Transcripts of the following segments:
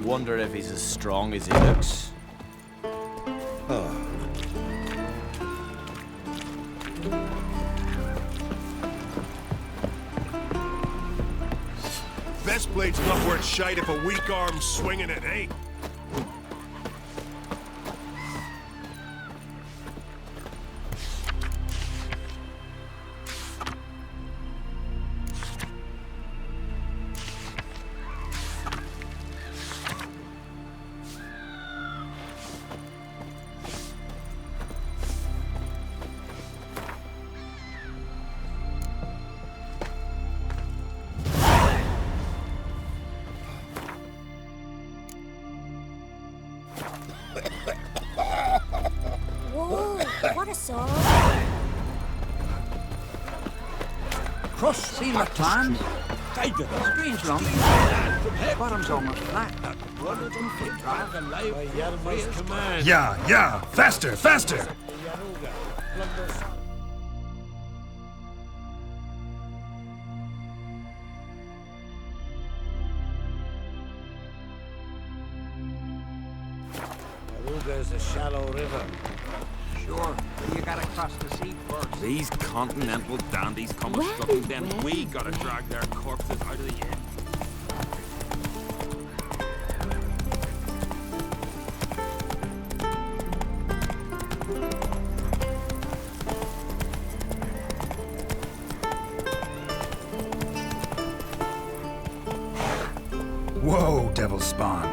Wonder if he's as strong as he looks. Best blade's not worth shite if a weak arm's swinging it, eh? What a sword! Cross seam plans. Strange long. Bottom's almost flat. Yeah, faster, faster! There's a shallow river. Sure, but you gotta cross the sea first. These continental dandies come a stuffing, then we gotta drag their corpses out of the air. Whoa, devil spawn.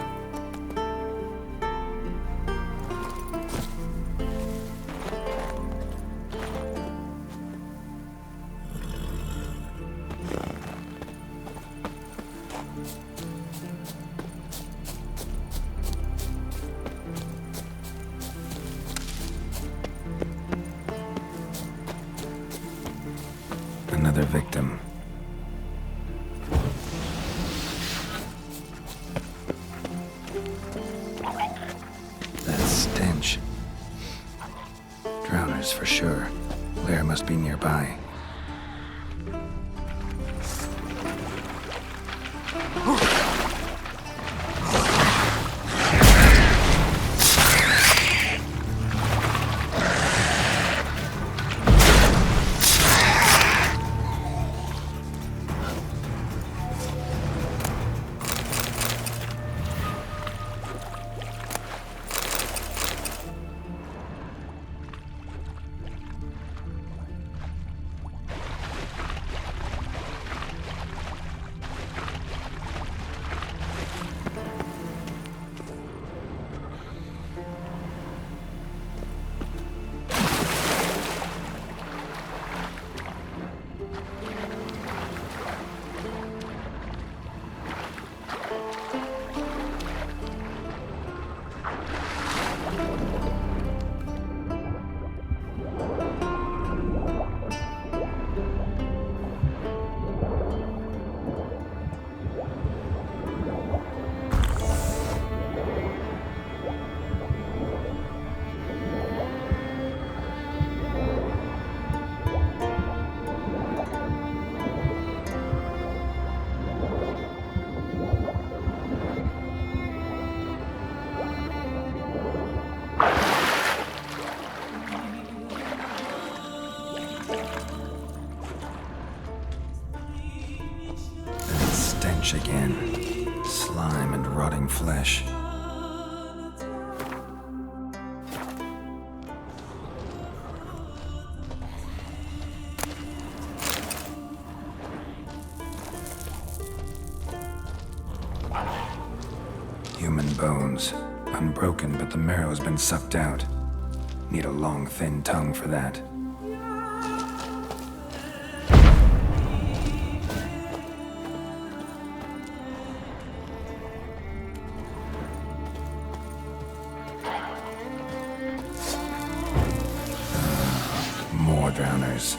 Another victim. That stench. Drowners for sure. Lair must be nearby. Again. Slime and rotting flesh. Human bones. Unbroken, but the marrow's been sucked out. Need a long, thin tongue for that. Drowners.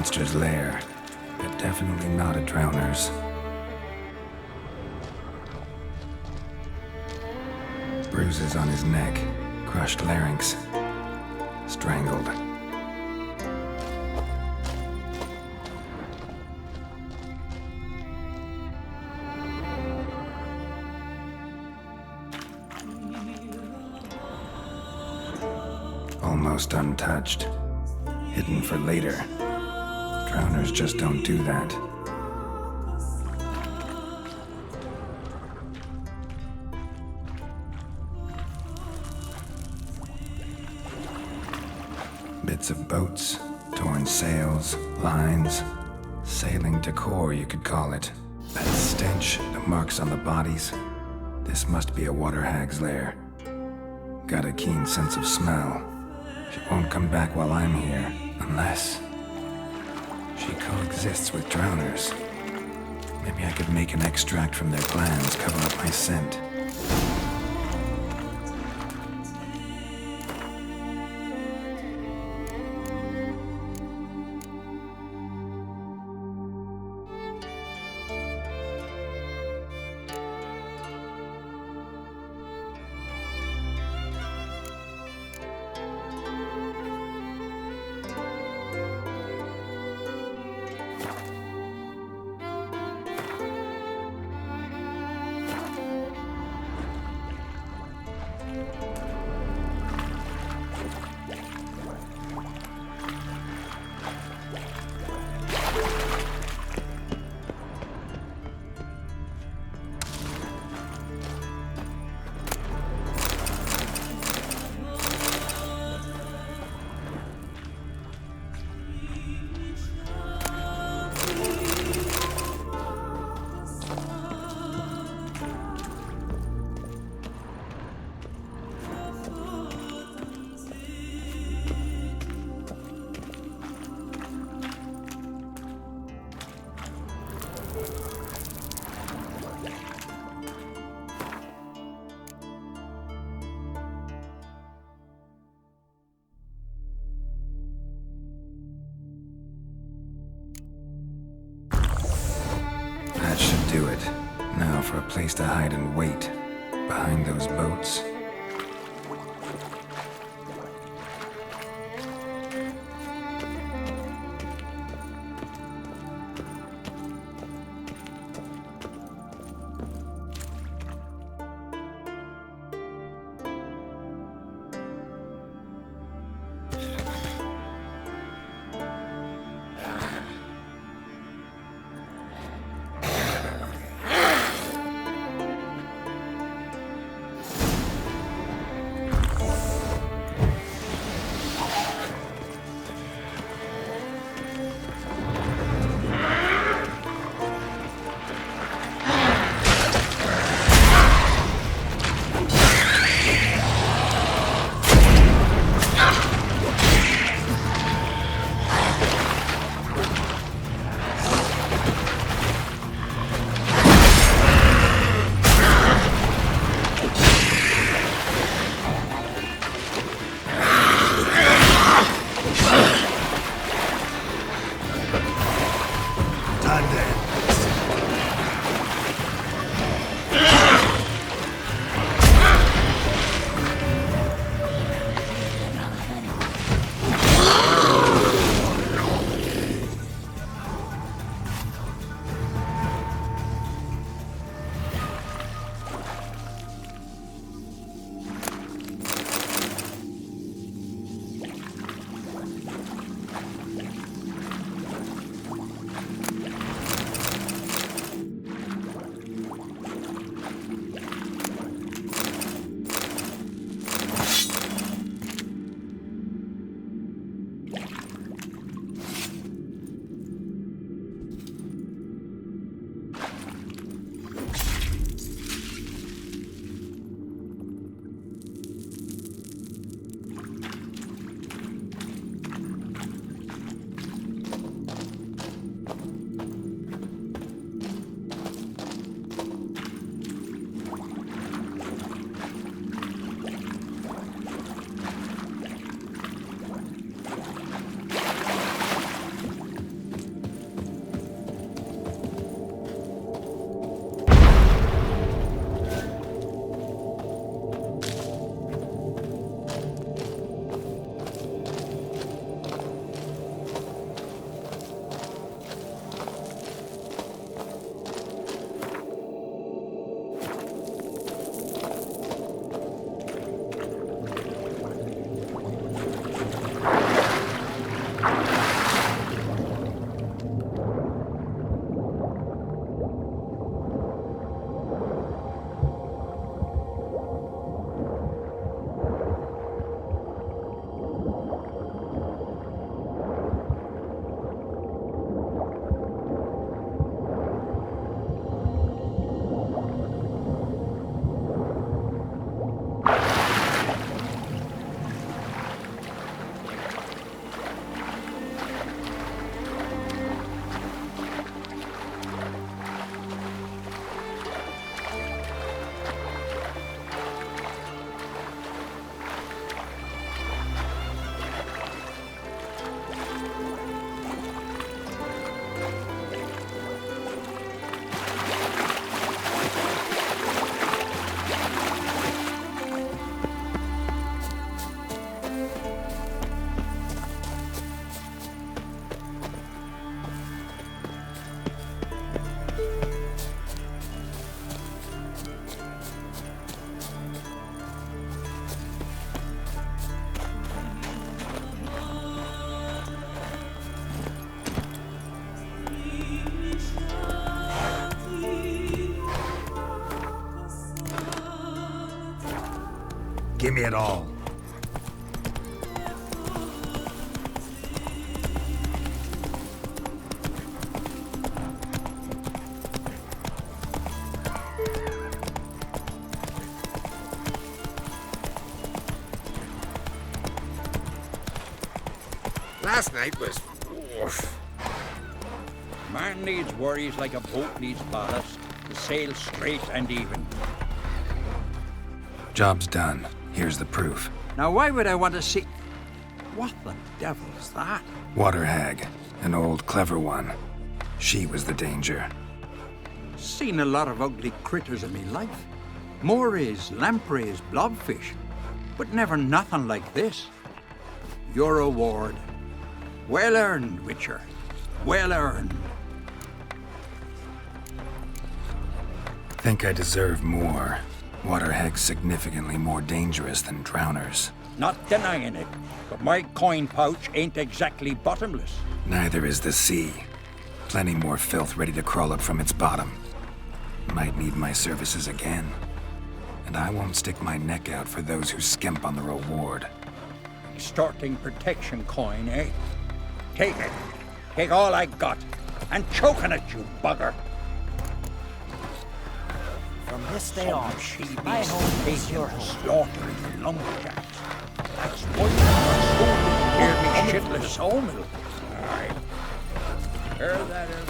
monster's lair, but definitely not a drowner's. Bruises on his neck, crushed larynx, strangled. Almost untouched, hidden for later. Drowners just don't do that. Bits of boats, torn sails, lines, sailing decor, you could call it. That stench, the marks on the bodies. This must be a water hag's lair. Got a keen sense of smell. She won't come back while I'm here, unless she coexists with drowners. Maybe I could make an extract from their glands cover up my scent. That should do it. Now for a place to hide and wait. Behind those boats. me at all. Last night was... oof. Man needs worries like a boat needs ballast to sail straight and even. Job's done. Here's the proof. Now why would I want to see... What the devil is that? Water hag. An old clever one. She was the danger. Seen a lot of ugly critters in me life. Morays, lampreys, blobfish. But never nothing like this. Your reward. Well earned, Witcher. Well earned. Think I deserve more. Water hags significantly more dangerous than drowners. Not denying it, but my coin pouch ain't exactly bottomless. Neither is the sea. Plenty more filth ready to crawl up from its bottom. Might need my services again. And I won't stick my neck out for those who skimp on the reward. Extorting protection coin, eh? Take it. Take all I got. And choke on it, you bugger. From this day on, She my be home is taking your to home. slaughtering lumberjacks. That's what you hear me shitless sawmill. Aye. There that is.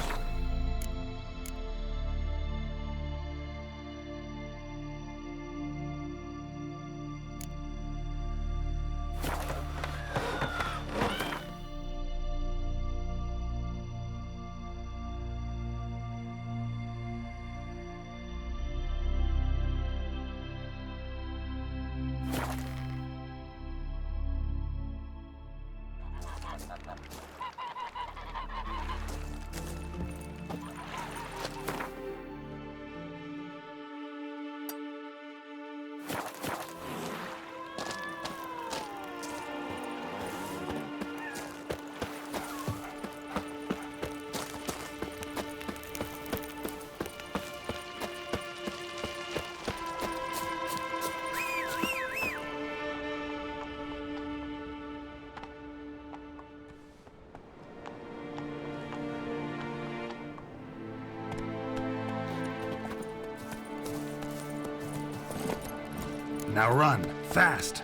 Now run, fast!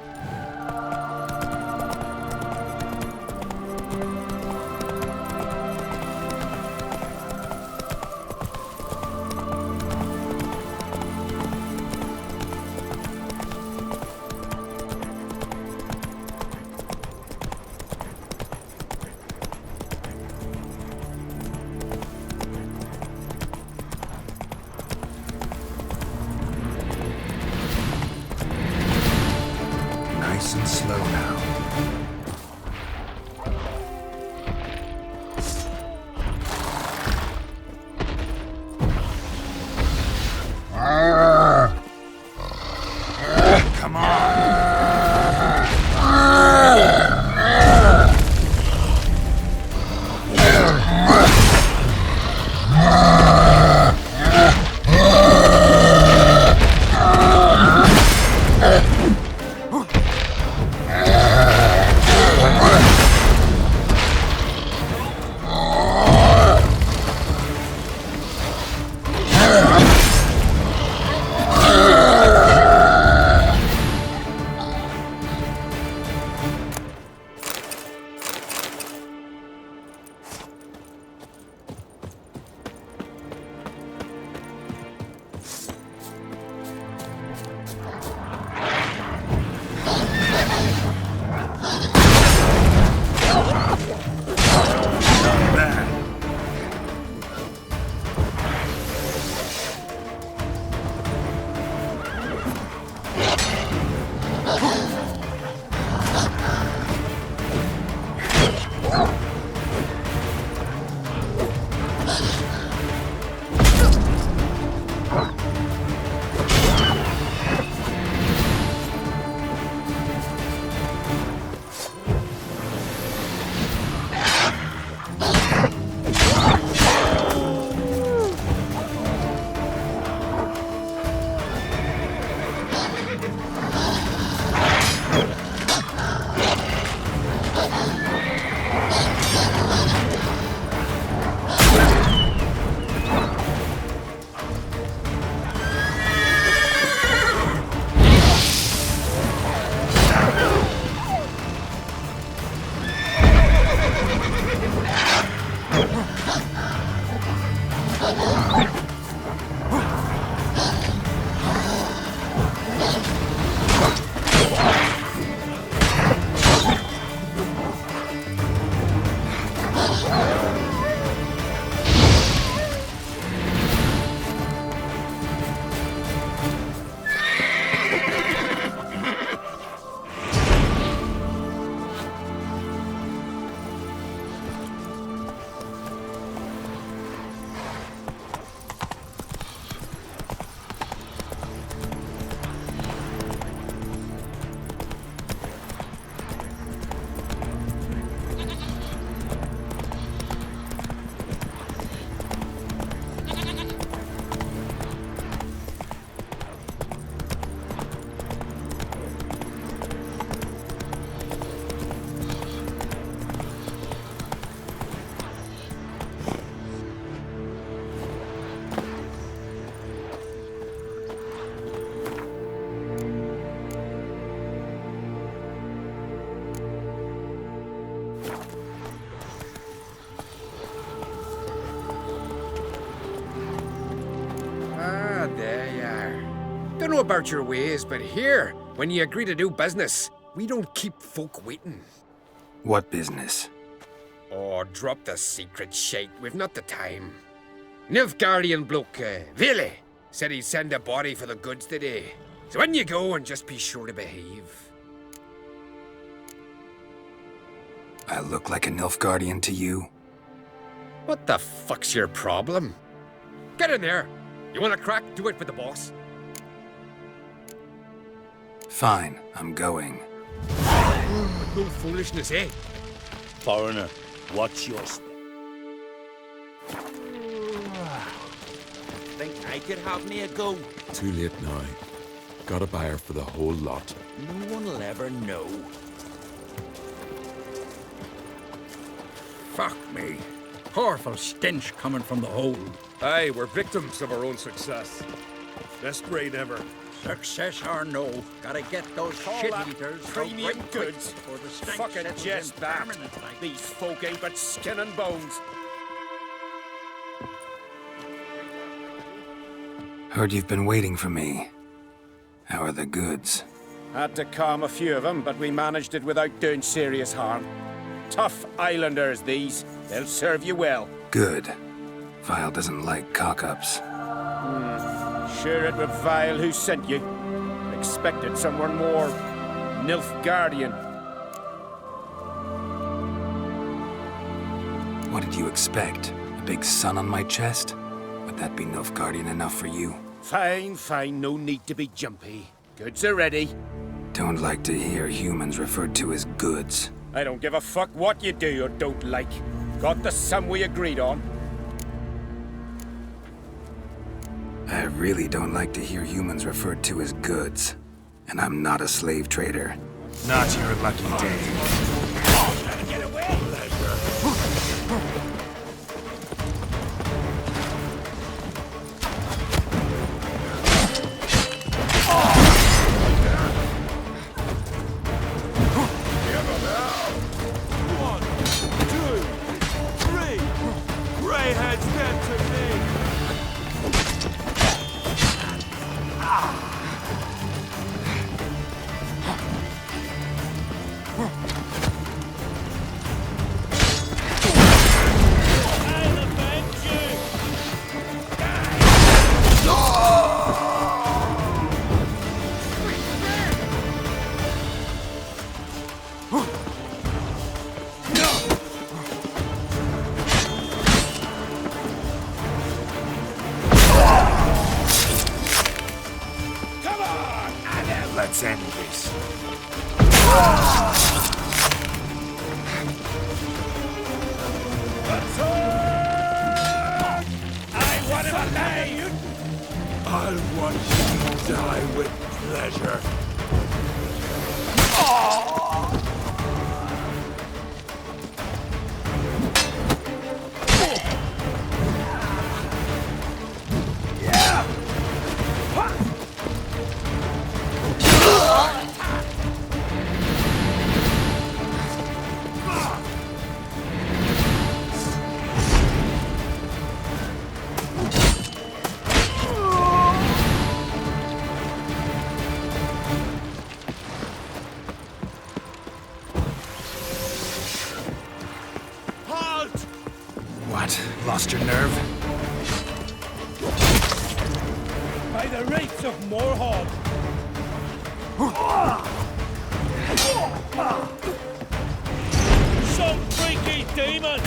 Nice and slow now. Come on! know about your ways, but here, when you agree to do business, we don't keep folk waiting. What business? Oh, drop the secret shite. We've not the time. Nilfgaardian bloke, Vili, said he'd send a body for the goods today. So when you go, and just be sure to behave. I look like a Nilfgaardian to you? What the fuck's your problem? Get in there. You want a crack? Do it with the boss. Fine, I'm going. No foolishness, eh? Foreigner, watch your step. Think I could have me a go? Too late now. Got a buyer for the whole lot. No one will ever know. Fuck me. Powerful stench coming from the hole. Aye, we're victims of our own success. Best raid ever. Success or no, gotta get those shit eaters premium goods. before the stench Fucking settles jest in that. permanent like. These folk ain't but skin and bones. Heard you've been waiting for me. How are the goods? Had to calm a few of them, but we managed it without doing serious harm. Tough islanders, these. They'll serve you well. Good. Vile doesn't like cock-ups. Sure it was Vile who sent you. Expected someone more Nilfgaardian. What did you expect? A big sun on my chest? Would that be Nilfgaardian enough for you? Fine, fine, no need to be jumpy. Goods are ready. Don't like to hear humans referred to as goods. I don't give a fuck what you do or don't like. Got the sum we agreed on. I really don't like to hear humans referred to as goods. And I'm not a slave trader. Not your lucky day. Get away! Let's end this. I want him alive! I'll watch you die with pleasure. What? Lost your nerve? By the rates of Morhog! Some freaky demon!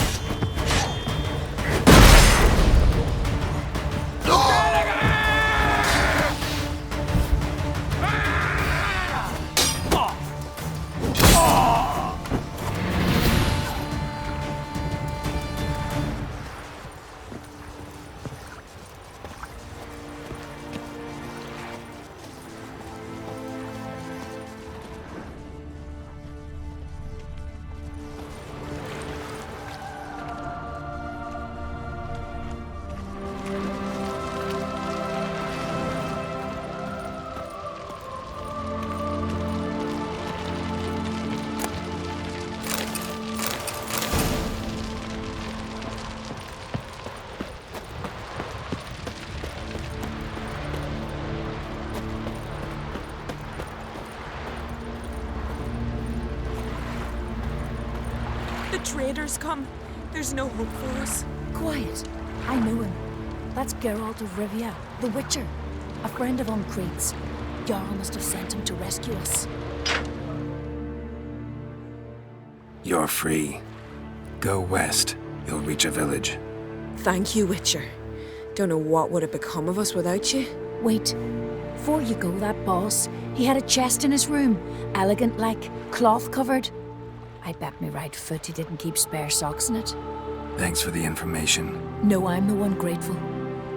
The traders come. There's no hope for us. Quiet. I know him. That's Geralt of Rivia, the Witcher. A friend of Concract's. Jarl must have sent him to rescue us. You're free. Go west. You'll reach a village. Thank you, Witcher. Don't know what would have become of us without you. Wait. Before you go, that boss, he had a chest in his room. Elegant like, cloth covered. I bet me right foot he didn't keep spare socks in it. Thanks for the information. No, I'm the one grateful.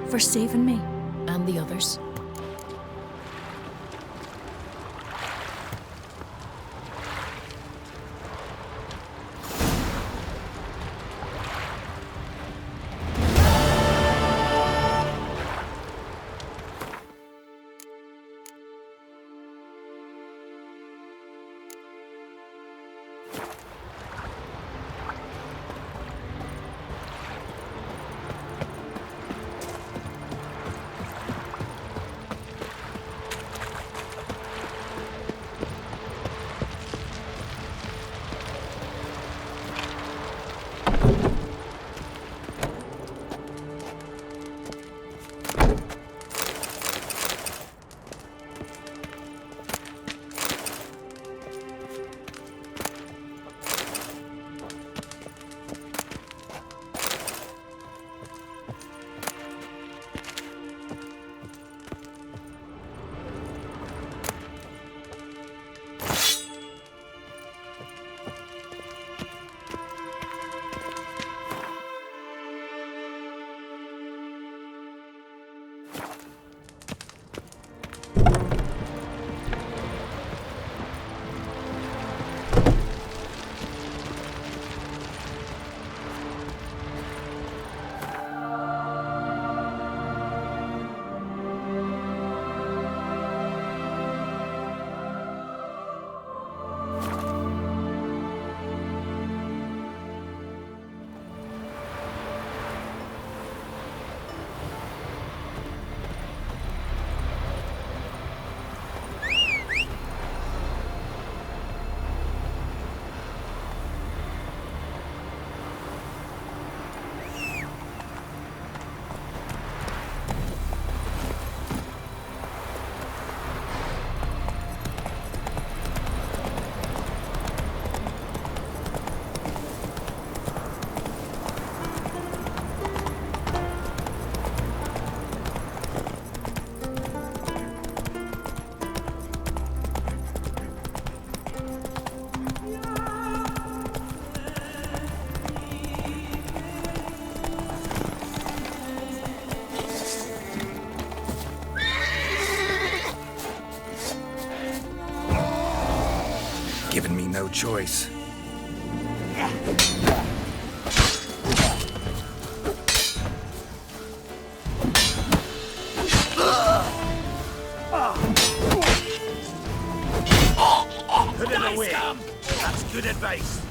For saving me. And the others. Given me no choice. Put it away. That's good advice.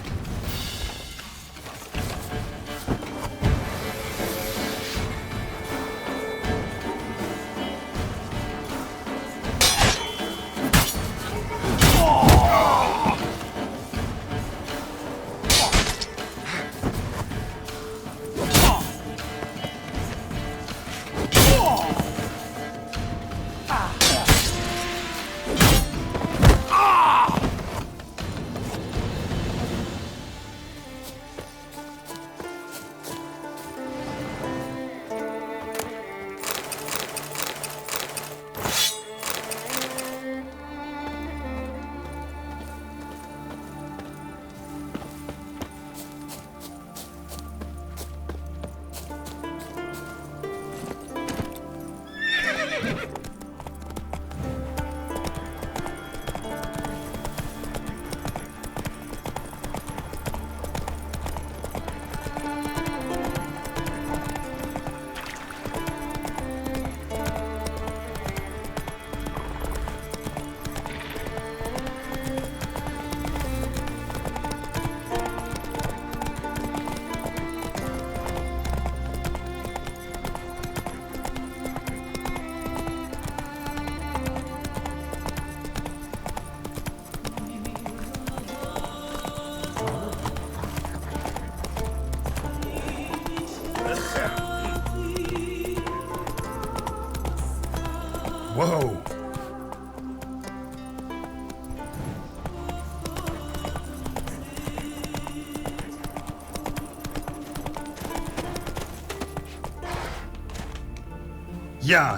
Whoa!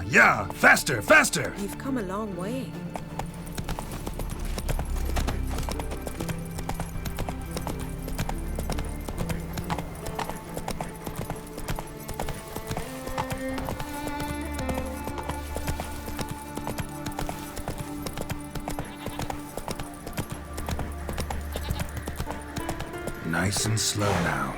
Yeah, faster, faster! You've come a long way. Nice and slow now.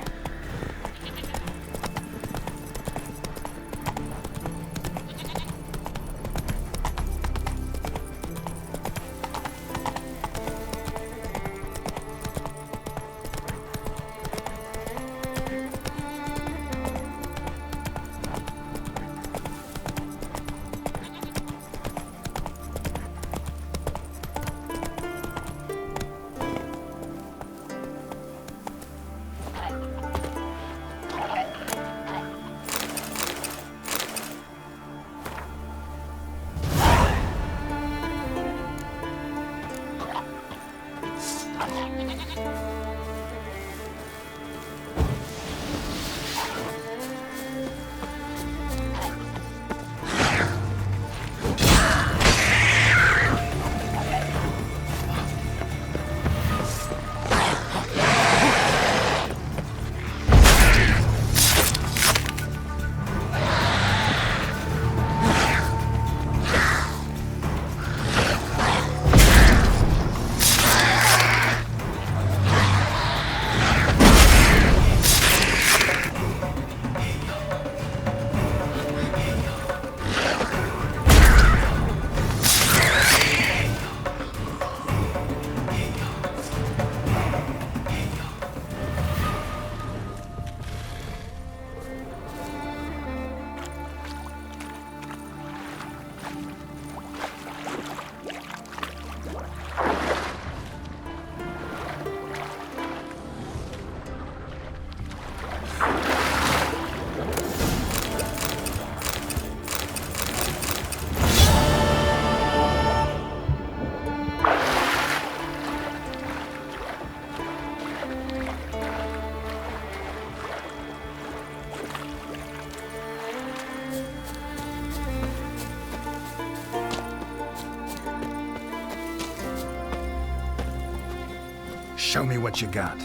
Show me what you got.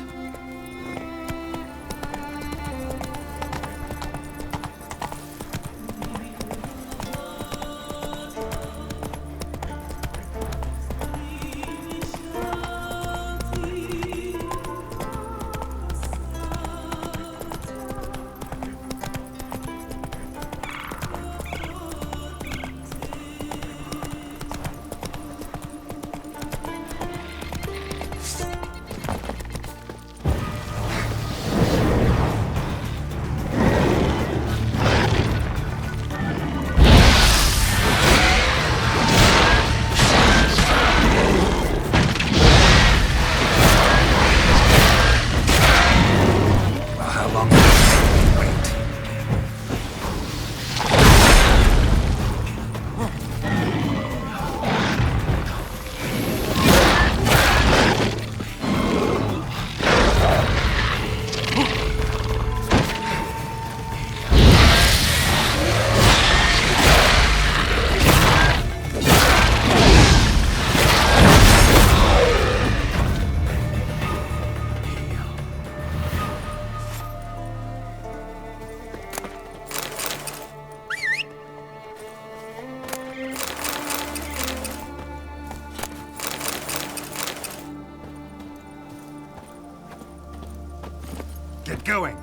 Get going.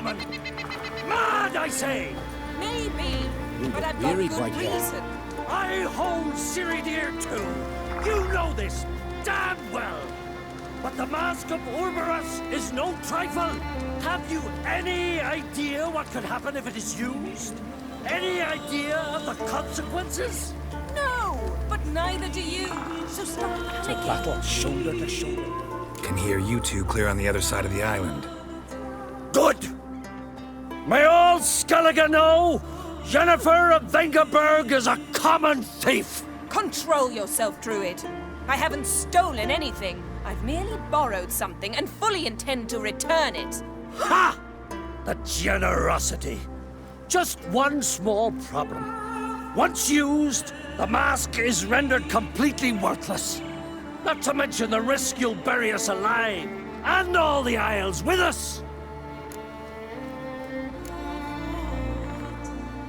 woman? Mad, I say! Maybe, but I've got Very good quite well. reason. I hold Ciri dear too. You know this damn well. But the Mask of Urberus is no trifle. Have you any idea what could happen if it is used? Any idea of the consequences? No, but neither do you. So stop It's a panicking. battle shoulder to shoulder. Can hear you two clear on the other side of the island. Good! May all Skellige know Yennefer of Vengerberg is a common thief! Control yourself, Druid. I haven't stolen anything. I've merely borrowed something and fully intend to return it. Ha! The generosity. Just one small problem. Once used, the mask is rendered completely worthless. Not to mention the risk you'll bury us alive, and all the Isles with us.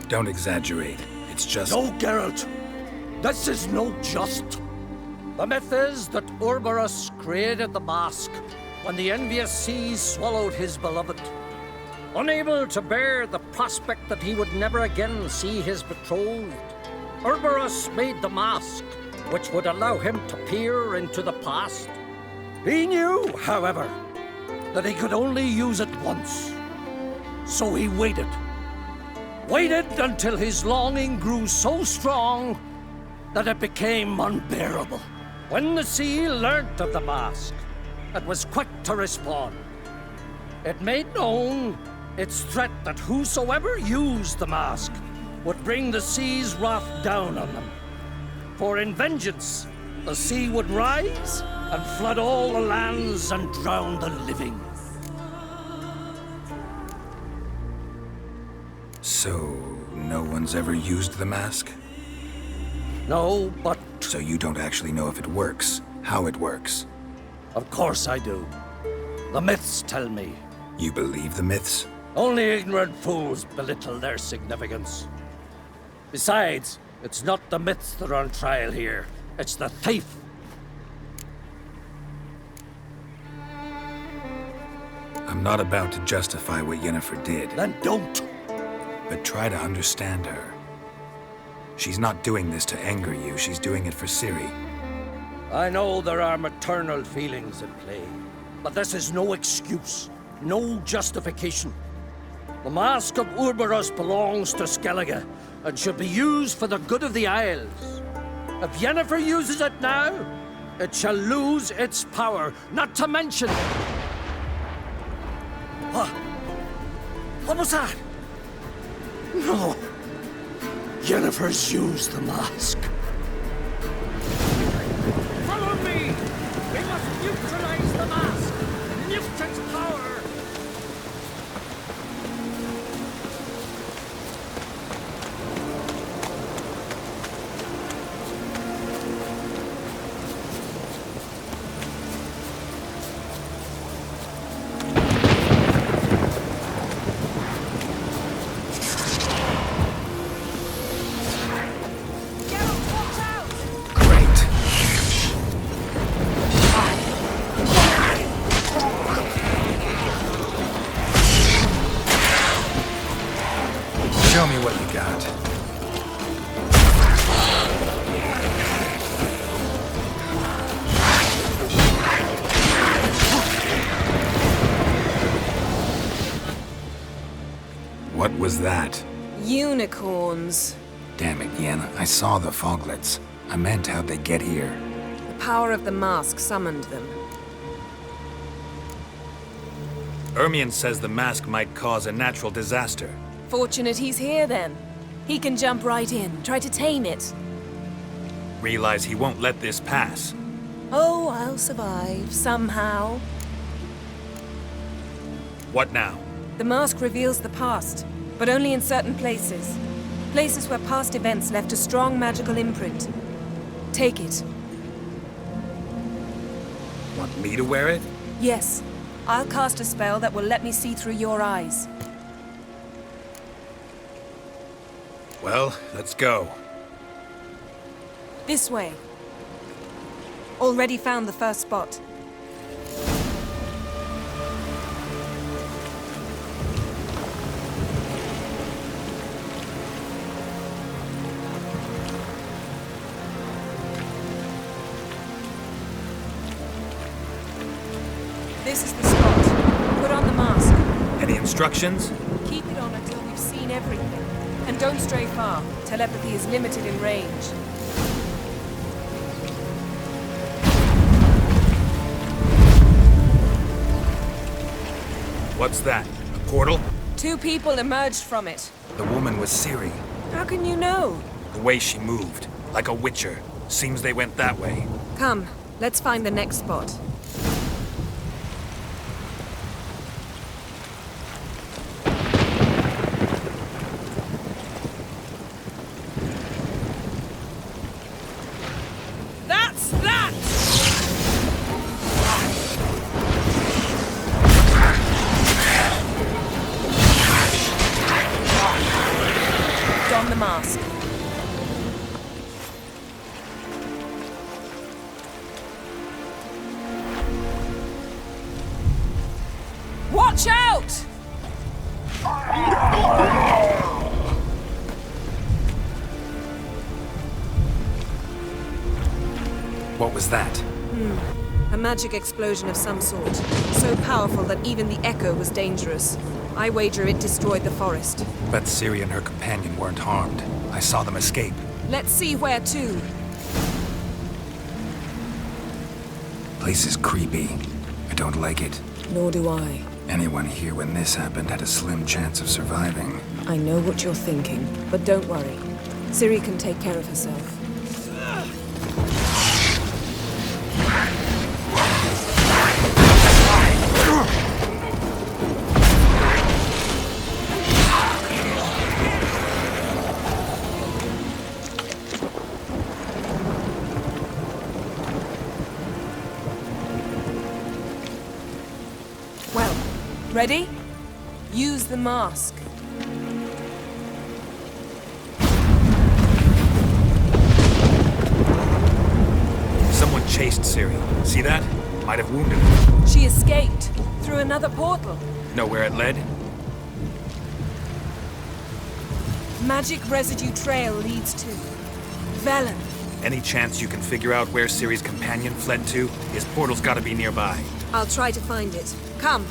Don't exaggerate. It's just... No, Geralt. This is no just. The myth is that Urberus created the mask when the envious seas swallowed his beloved. Unable to bear the prospect that he would never again see his betrothed, Urberus made the mask, which would allow him to peer into the past. He knew, however, that he could only use it once. So he waited. Waited until his longing grew so strong that it became unbearable. When the sea learnt of the mask, it was quick to respond. It made known its threat that whosoever used the mask would bring the sea's wrath down on them. For in vengeance, the sea would rise and flood all the lands and drown the living. So, no one's ever used the mask? No, but... So you don't actually know if it works, how it works? Of course I do. The myths tell me. You believe the myths? Only ignorant fools belittle their significance. Besides, it's not the myths that are on trial here. It's the thief. I'm not about to justify what Yennefer did. Then don't. But try to understand her. She's not doing this to anger you, she's doing it for Ciri. I know there are maternal feelings at play, but this is no excuse, no justification. The Mask of Urberus belongs to Skellige and should be used for the good of the Isles. If Yennefer uses it now, it shall lose its power, not to mention... What was that? No. Yennefer's used the mask. Follow me! We must neutralize the mask! Nuke its power! Show me what you got. What was that? Unicorns. Damn it, Yen. I saw the foglets. I meant how'd they get here. The power of the mask summoned them. Ermion says the mask might cause a natural disaster. Fortunate he's here, then. He can jump right in, try to tame it. Realize he won't let this pass. Oh, I'll survive, somehow. What now? The mask reveals the past, but only in certain places. Places where past events left a strong magical imprint. Take it. Want me to wear it? Yes. I'll cast a spell that will let me see through your eyes. Well, let's go. This way. Already found the first spot. This is the spot. Put on the mask. Any instructions? Keep it on until we've seen everything. And don't stray far. Telepathy is limited in range. What's that? A portal? 2 people emerged from it. The woman was Ciri. How can you know? The way she moved, like a witcher. Seems they went that way. Come, let's find the next spot. That's that! Don the mask. Watch out! What was that? A magic explosion of some sort. So powerful that even the echo was dangerous. I wager it destroyed the forest. Bet Ciri and her companion weren't harmed. I saw them escape. Let's see where to. Place is creepy. I don't like it. Nor do I. Anyone here when this happened had a slim chance of surviving. I know what you're thinking, but don't worry. Ciri can take care of herself. Well, ready? Use the mask. Someone chased Ciri. See that? Might have wounded her. She escaped through another portal. Know where it led? Magic residue trail leads to Velen. Any chance you can figure out where Ciri's companion fled to? His portal's gotta be nearby. I'll try to find it. Come.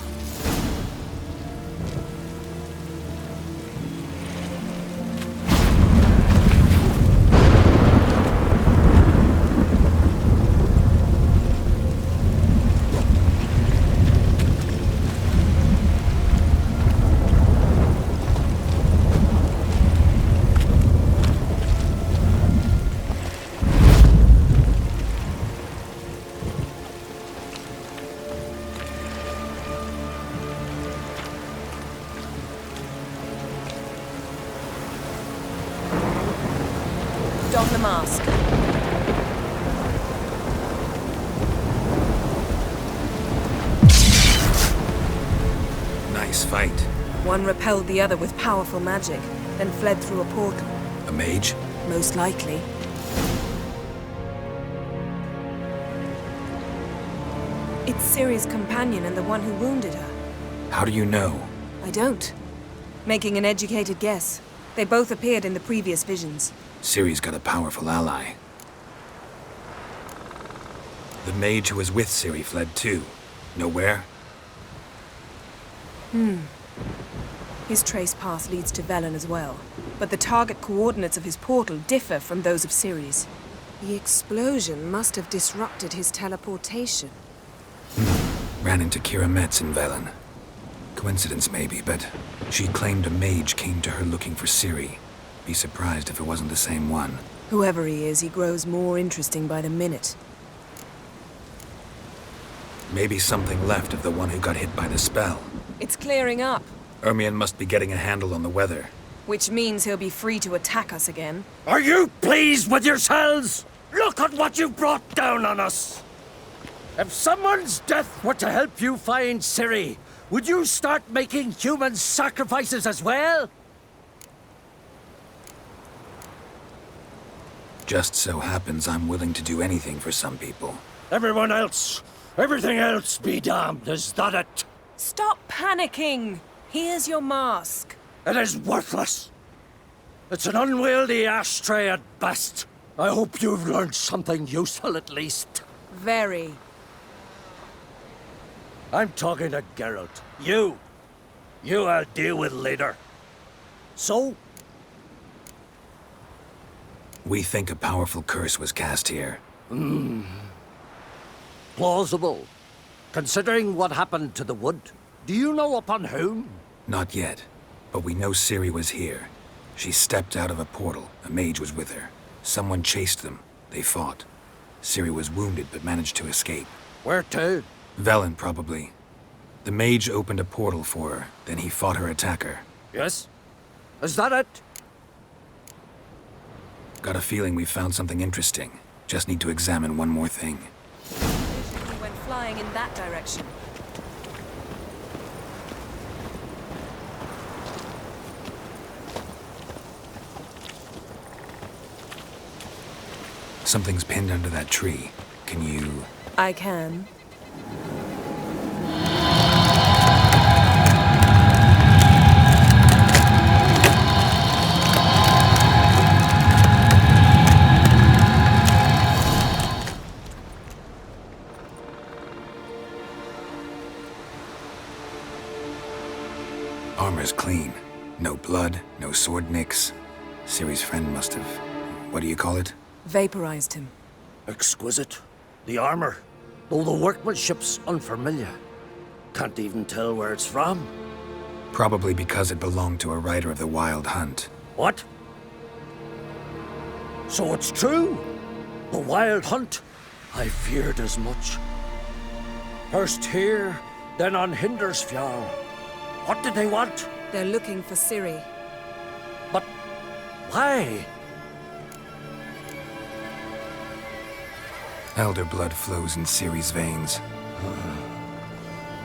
Don the mask. Nice fight. One repelled the other with powerful magic, then fled through a portal. A mage? Most likely. It's Ciri's companion and the one who wounded her. How do you know? I don't. Making an educated guess. They both appeared in the previous visions. Ciri's got a powerful ally. The mage who was with Ciri fled too. Know where? His trace path leads to Velen as well. But the target coordinates of his portal differ from those of Ciri's. The explosion must have disrupted his teleportation. Ran into Kira Metz in Velen. Coincidence maybe, but she claimed a mage came to her looking for Ciri. Be surprised if it wasn't the same one. Whoever he is, he grows more interesting by the minute. Maybe something left of the one who got hit by the spell. It's clearing up, Ermion must be getting a handle on the weather. which means he'll be free to attack us again. Are you pleased with yourselves? Look at what you brought down on us! If someone's death were to help you find Ciri, would you start making human sacrifices as well? Just so happens I'm willing to do anything for some people. Everyone else, everything else be damned, is that it? Stop panicking! Here's your mask. It is worthless. It's an unwieldy ashtray at best. I hope you've learned something useful at least. Very. I'm talking to Geralt. You I'll deal with later. So? We think a powerful curse was cast here. Plausible. Considering what happened to the wood. Do you know upon whom? Not yet, but we know Ciri was here. She stepped out of a portal. A mage was with her. Someone chased them. They fought. Ciri was wounded but managed to escape. Where to? Velen, probably. The mage opened a portal for her, then he fought her attacker. Yes? Is that it? Got a feeling we found something interesting. Just need to examine one more thing. We went flying in that direction. Something's pinned under that tree. Can you... I can. Armor's clean. No blood, no sword nicks. Ciri's friend must have... what do you call it? Vaporized him. Exquisite. The armor, though the workmanship's unfamiliar. Can't even tell where it's from. Probably because it belonged to a rider of the Wild Hunt. What? So it's true? The Wild Hunt? I feared as much. First here, then on Hindersfjall. What did they want? They're looking for Ciri. But why? Elder blood flows in Ciri's veins.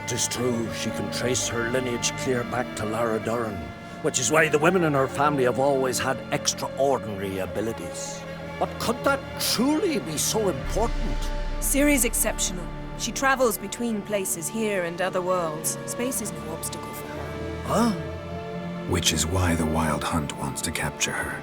Tis true, she can trace her lineage clear back to Lara Duran, which is why the women in her family have always had extraordinary abilities. But could that truly be so important? Ciri's exceptional. She travels between places here and other worlds. Space is no obstacle for her. Huh? Which is why the Wild Hunt wants to capture her.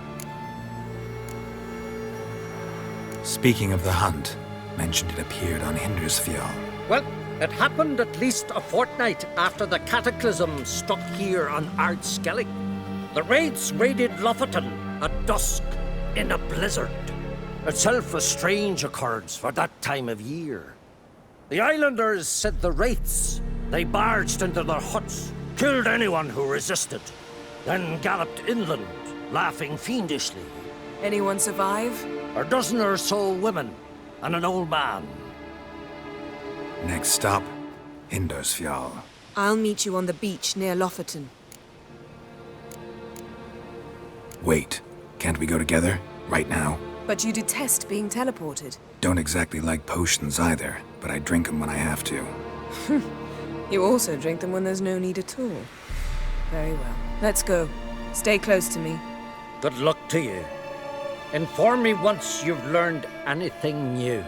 Speaking of the hunt, mentioned it appeared on Hindersfjall. Well, it happened at least a fortnight after the cataclysm struck here on Aard. The raids raided Lofoten at dusk in a blizzard. Itself a strange occurrence for that time of year. The islanders said the wraiths. They barged into their huts, killed anyone who resisted, then galloped inland, laughing fiendishly. Anyone survive? A dozen or so women and an old man. Next stop, Hindersfjall. I'll meet you on the beach near Lofoten. Wait, can't we go together? Right now? But you detest being teleported. Don't exactly like potions either, but I drink them when I have to. You also drink them when there's no need at all. Very well. Let's go. Stay close to me. Good luck to you. Inform me once you've learned anything new.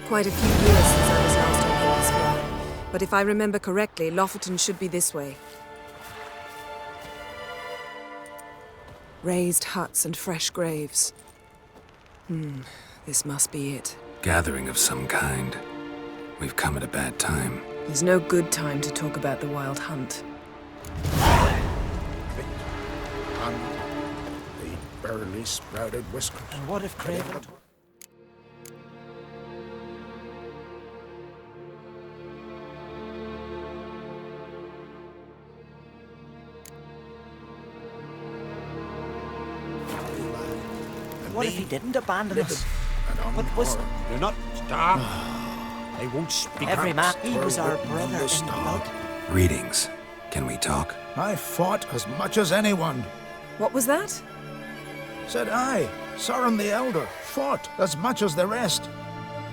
Quite a few years since I was last on Hindersfjall. But if I remember correctly, Lofoten should be this way. Raised huts and fresh graves. This must be it. Gathering of some kind. We've come at a bad time. There's no good time to talk about the Wild Hunt. And the barely sprouted whiskers. And what if Craven... What if he didn't abandon us? What was... Do not stop. I won't speak Every up. man, he was our brother in Stop. blood. Greetings. Can we talk? I fought as much as anyone. What was that? Said I, Sauron the Elder, fought as much as the rest.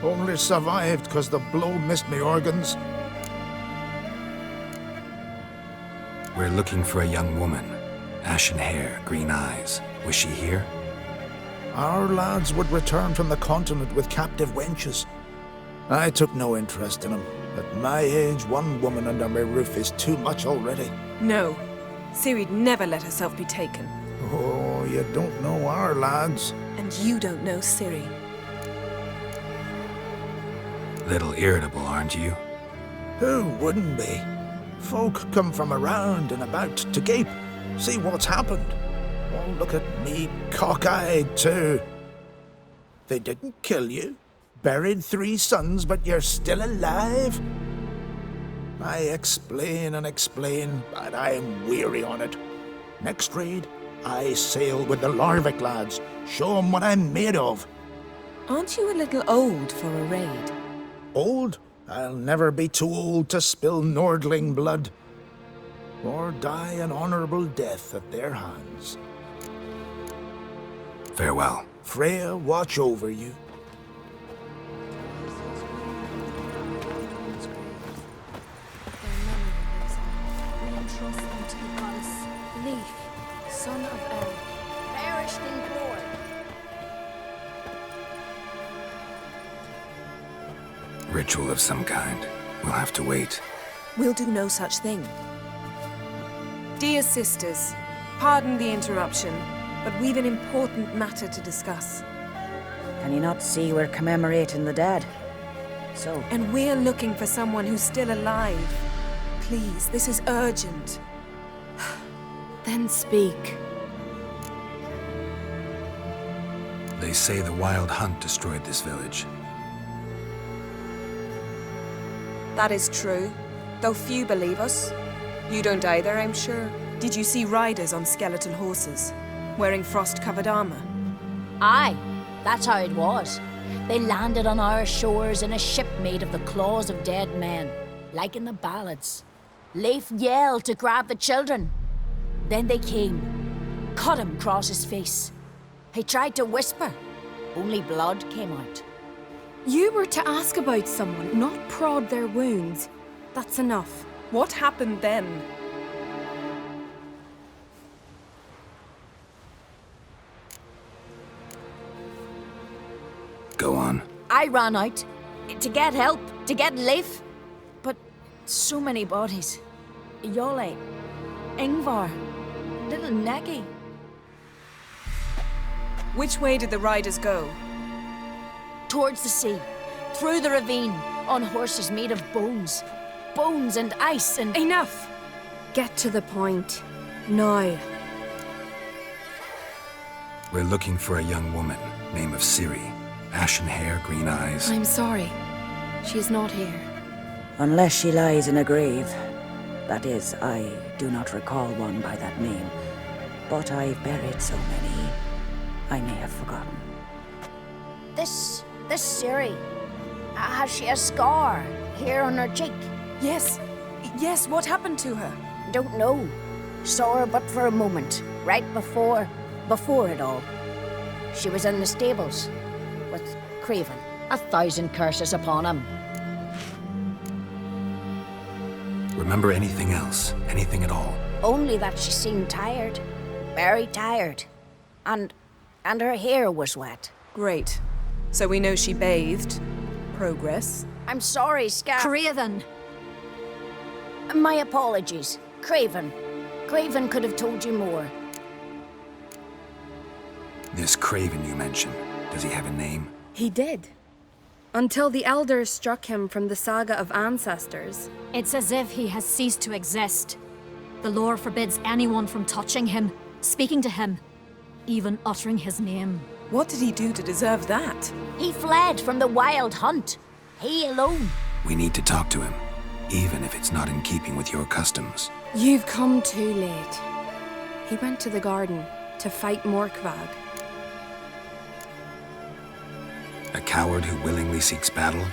Only survived because the blow missed me organs. We're looking for a young woman. Ashen hair, green eyes. Was she here? Our lads would return from the continent with captive wenches. I took no interest in them. At my age, one woman under my roof is too much already. No. Ciri'd never let herself be taken. Oh, you don't know our lads. And you don't know Ciri. Little irritable, aren't you? Who wouldn't be? Folk come from around and about to gape, see what's happened. Oh, look at me, cockeyed too. They didn't kill you. Buried 3 sons, but you're still alive? I explain and explain, but I'm weary on it. Next raid, I sail with the Larvik lads. Show 'em what I'm made of. Aren't you a little old for a raid? Old? I'll never be too old to spill Nordling blood. Or die an honorable death at their hands. Farewell. Freya, watch over you. We entrust them to the goddess Leaf, son of Aard, perished in war. Ritual of some kind. We'll have to wait. We'll do no such thing. Dear sisters, pardon the interruption, but we've an important matter to discuss. Can you not see we're commemorating the dead? So... And we're looking for someone who's still alive. Please, this is urgent. Then speak. They say the wild hunt destroyed this village. That is true, though few believe us. You don't either, I'm sure. Did you see riders on skeletal horses, wearing frost-covered armor? Aye, that's how it was. They landed on our shores in a ship made of the claws of dead men, like in the ballads. Leif yelled to grab the children. Then they came, cut him across his face. He tried to whisper, only blood came out. You were to ask about someone, not prod their wounds. That's enough. What happened then? Go on. I ran out to get help, to get Leif. But so many bodies. Yole, Ingvar, little Neki. Which way did the riders go? Towards the sea, through the ravine, on horses made of bones. Bones and ice and... Enough! Get to the point. Now. We're looking for a young woman, name of Ciri. Ashen hair, green eyes. I'm sorry. She is not here. Unless she lies in a grave. That is, I do not recall one by that name. But I've buried so many, I may have forgotten. This Ciri, has she a scar here on her cheek? Yes, what happened to her? Don't know. Saw her but for a moment, right before it all. She was in the stables with Craven. 1,000 curses upon him. Remember anything else? Anything at all? Only that she seemed tired. Very tired. And her hair was wet. Great. So we know she bathed. Progress. I'm sorry, Scar. Craven! My apologies. Craven. Craven could have told you more. This Craven you mentioned, does he have a name? He did. Until the elders struck him from the saga of ancestors. It's as if he has ceased to exist. The lore forbids anyone from touching him, speaking to him, even uttering his name. What did he do to deserve that? He fled from the wild hunt. He alone. We need to talk to him, even if it's not in keeping with your customs. You've come too late. He went to the garden to fight Morkvag. A coward who willingly seeks battle?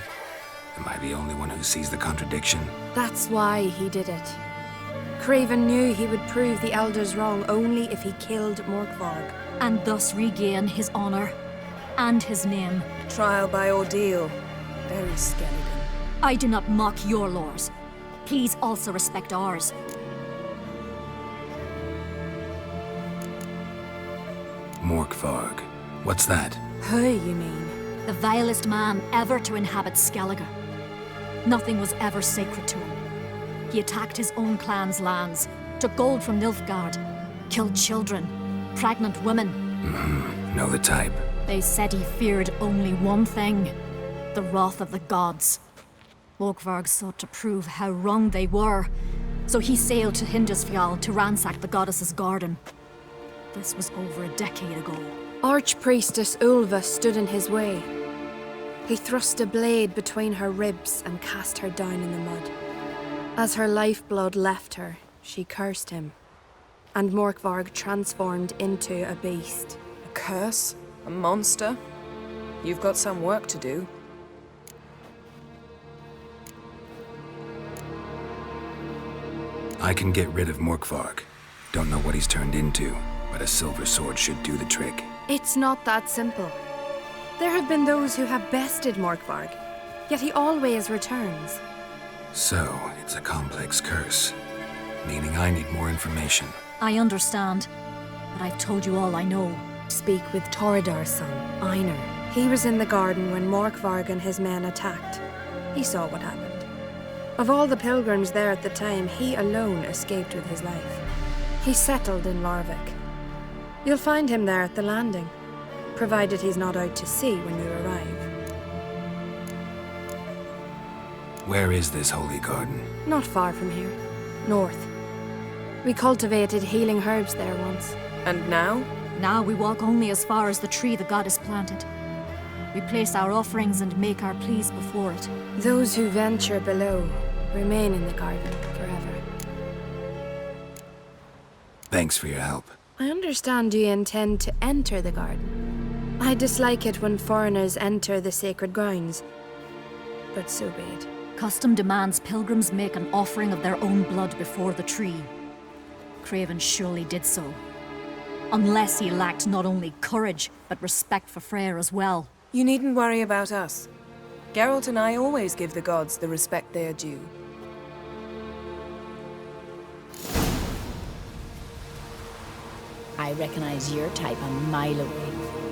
Am I the only one who sees the contradiction? That's why he did it. Craven knew he would prove the elders wrong only if he killed Morkvag. And thus regain his honor and his name. Trial by ordeal. Very skeleton. I do not mock your laws. Please also respect ours. Morkvarg. What's that? Who, you mean? The vilest man ever to inhabit Skellige. Nothing was ever sacred to him. He attacked his own clan's lands, took gold from Nilfgaard, killed children, pregnant women. Know the type. They said he feared only one thing. The wrath of the gods. Morkvarg sought to prove how wrong they were, so he sailed to Hindisfjall to ransack the goddess's garden. This was over a decade ago. Archpriestess Ulva stood in his way. He thrust a blade between her ribs and cast her down in the mud. As her lifeblood left her, she cursed him, and Morkvarg transformed into a beast. A curse? A monster? You've got some work to do. I can get rid of Morkvarg. Don't know what he's turned into, but a silver sword should do the trick. It's not that simple. There have been those who have bested Morkvarg, yet he always returns. So, it's a complex curse, meaning I need more information. I understand, but I've told you all I know. Speak with Torridar's son, Einar. He was in the garden when Morkvarg and his men attacked. He saw what happened. Of all the pilgrims there at the time, he alone escaped with his life. He settled in Larvik. You'll find him there at the landing, provided he's not out to sea when you arrive. Where is this holy garden? Not far from here. North. We cultivated healing herbs there once. And now? Now we walk only as far as the tree the goddess planted. We place our offerings and make our pleas before it. Those who venture below remain in the garden forever. Thanks for your help. I understand you intend to enter the garden. I dislike it when foreigners enter the sacred grounds, but so be it. Custom demands pilgrims make an offering of their own blood before the tree. Craven surely did so. Unless he lacked not only courage, but respect for Freya as well. You needn't worry about us. Geralt and I always give the gods the respect they are due. I recognize your type a mile away.